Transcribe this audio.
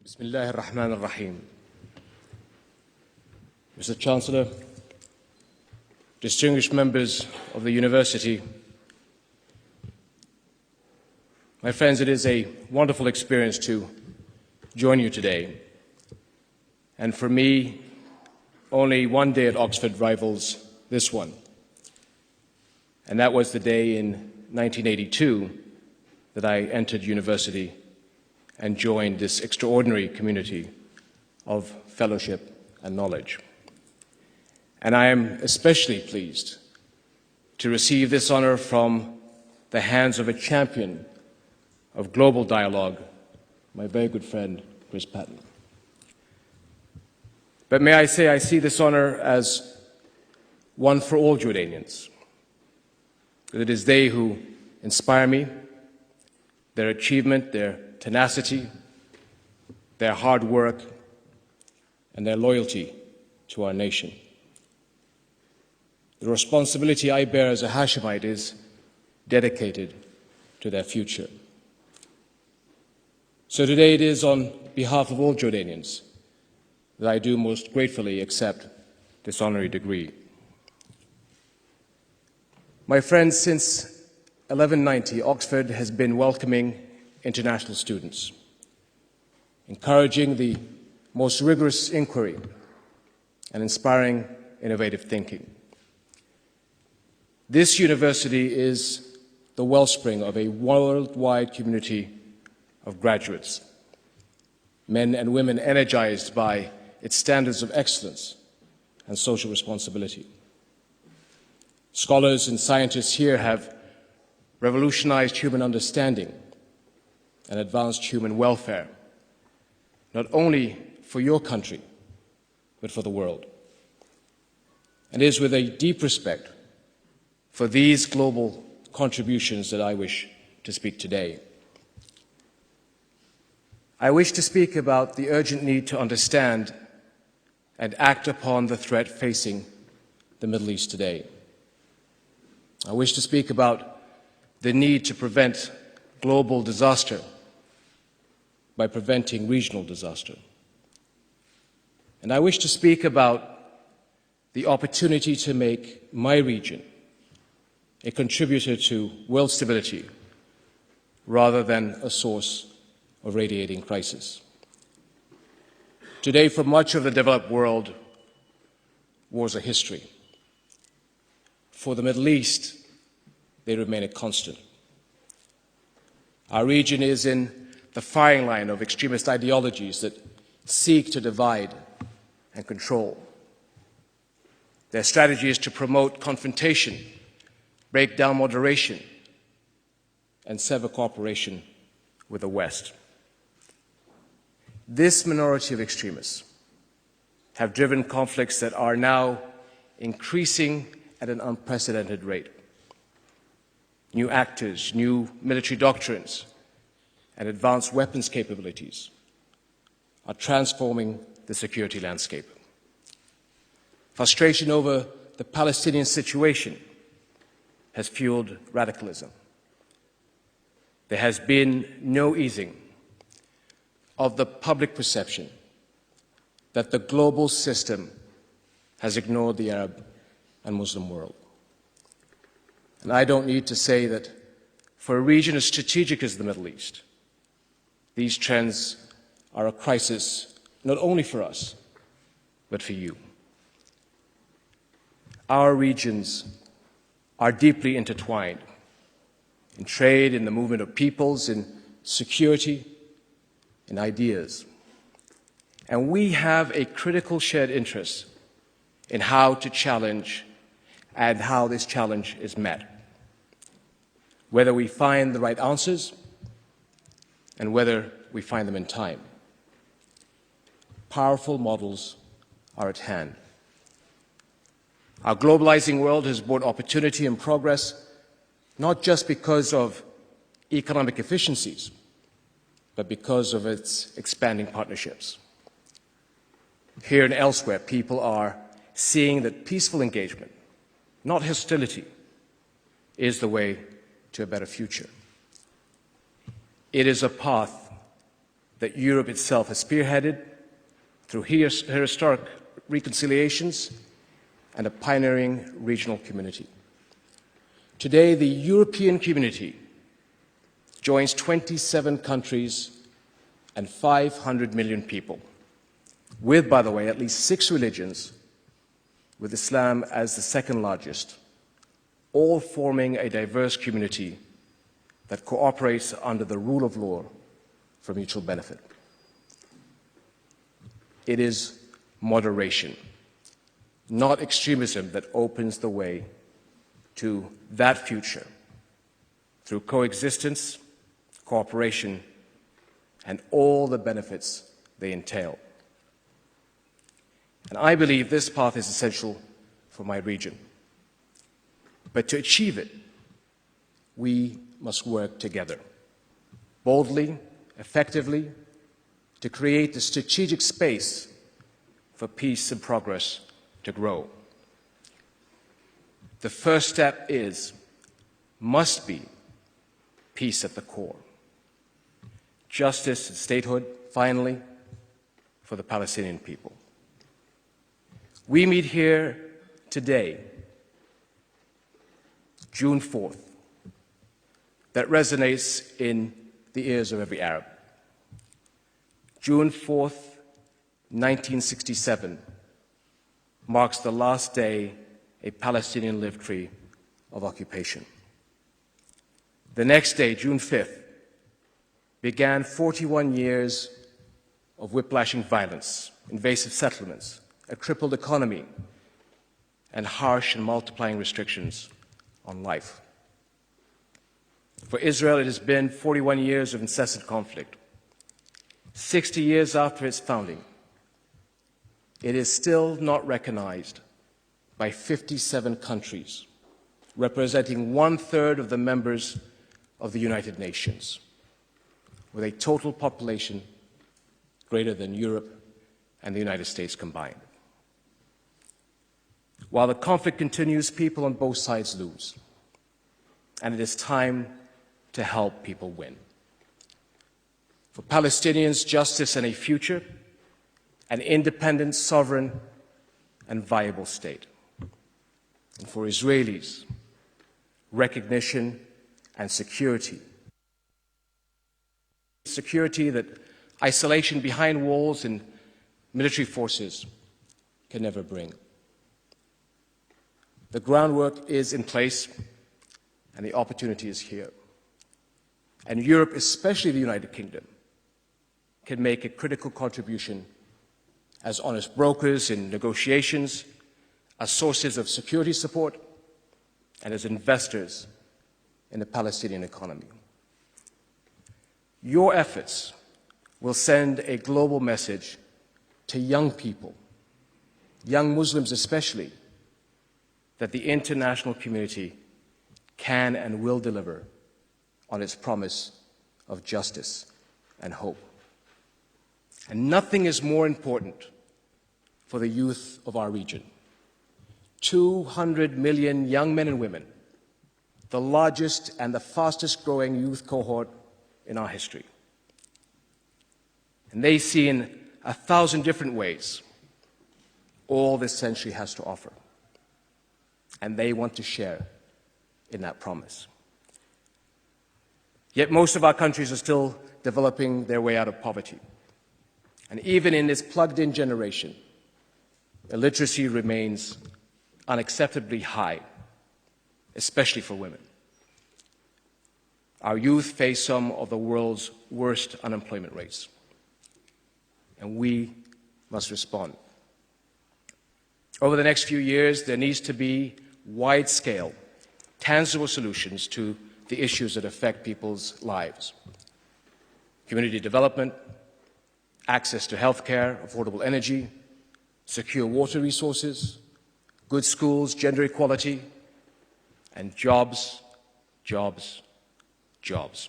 Bismillah ar-Rahman ar-Rahim. Mr. Chancellor, distinguished members of the University, my friends, it is a wonderful experience to join you today. And for me, only one day at Oxford rivals this one. And that was the day in 1982 that I entered university and joined this extraordinary community of fellowship and knowledge. And I am especially pleased to receive this honor from the hands of a champion of global dialogue, my very good friend, Chris Patton. But may I say I see this honor as one for all Jordanians. It is they who inspire me, their achievement, their tenacity, their hard work, and their loyalty to our nation. The responsibility I bear as a Hashemite is dedicated to their future. So today it is on behalf of all Jordanians that I do most gratefully accept this honorary degree. My friends, since 1190, Oxford has been welcoming international students, encouraging the most rigorous inquiry and inspiring innovative thinking. This university is the wellspring of a worldwide community of graduates, men and women energized by its standards of excellence and social responsibility. Scholars and scientists here have revolutionized human understanding and advanced human welfare, not only for your country, but for the world. And it is with a deep respect for these global contributions that I wish to speak today. I wish to speak about the urgent need to understand and act upon the threat facing the Middle East today. I wish to speak about the need to prevent global disaster by preventing regional disaster. And I wish to speak about the opportunity to make my region a contributor to world stability rather than a source of radiating crisis. Today, for much of the developed world, wars are history. For the Middle East, they remain a constant. Our region is in the firing line of extremist ideologies that seek to divide and control. Their strategy is to promote confrontation, break down moderation, and sever cooperation with the West. This minority of extremists have driven conflicts that are now increasing at an unprecedented rate. New actors, new military doctrines, and advanced weapons capabilities are transforming the security landscape. Frustration over the Palestinian situation has fueled radicalism. There has been no easing of the public perception that the global system has ignored the Arab and Muslim world. And I don't need to say that for a region as strategic as the Middle East, these trends are a crisis not only for us, but for you. Our regions are deeply intertwined in trade, in the movement of peoples, in security, in ideas. And we have a critical shared interest in how to challenge and how this challenge is met, whether we find the right answers and whether we find them in time. Powerful models are at hand. Our globalizing world has brought opportunity and progress, not just because of economic efficiencies, but because of its expanding partnerships. Here and elsewhere, people are seeing that peaceful engagement, not hostility, is the way to a better future. It is a path that Europe itself has spearheaded through her historic reconciliations and a pioneering regional community. Today, the European community joins 27 countries and 500 million people, with, by the way, at least 6 religions, with Islam as the second largest, all forming a diverse community that cooperates under the rule of law for mutual benefit. It is moderation, not extremism, that opens the way to that future through coexistence, cooperation, and all the benefits they entail. And I believe this path is essential for my region. But to achieve it, we must work together, boldly, effectively, to create the strategic space for peace and progress to grow. The first step must be peace at the core. Justice and statehood, finally, for the Palestinian people. We meet here today, June 4th, that resonates in the ears of every Arab. June 4th, 1967, marks the last day a Palestinian lived free of occupation. The next day, June 5th, began 41 years of whiplashing violence, invasive settlements, a crippled economy, and harsh and multiplying restrictions on life. For Israel, it has been 41 years of incessant conflict. 60 years after its founding, it is still not recognized by 57 countries, representing 1/3 of the members of the United Nations, with a total population greater than Europe and the United States combined. While the conflict continues, people on both sides lose, and it is time to help people win. For Palestinians, justice and a future, an independent, sovereign, and viable state. And for Israelis, recognition and security. Security that isolation behind walls and military forces can never bring. The groundwork is in place, and the opportunity is here. And Europe, especially the United Kingdom, can make a critical contribution as honest brokers in negotiations, as sources of security support, and as investors in the Palestinian economy. Your efforts will send a global message to young people, young Muslims especially, that the international community can and will deliver on its promise of justice and hope. And nothing is more important for the youth of our region. 200 million young men and women, the largest and the fastest growing youth cohort in our history. And they see in 1,000 different ways all this century has to offer. And they want to share in that promise. Yet most of our countries are still developing their way out of poverty. And even in this plugged-in generation, illiteracy remains unacceptably high, especially for women. Our youth face some of the world's worst unemployment rates, and we must respond. Over the next few years, there needs to be wide-scale, tangible solutions to the issues that affect people's lives. Community development, access to health care, affordable energy, secure water resources, good schools, gender equality, and jobs, jobs, jobs.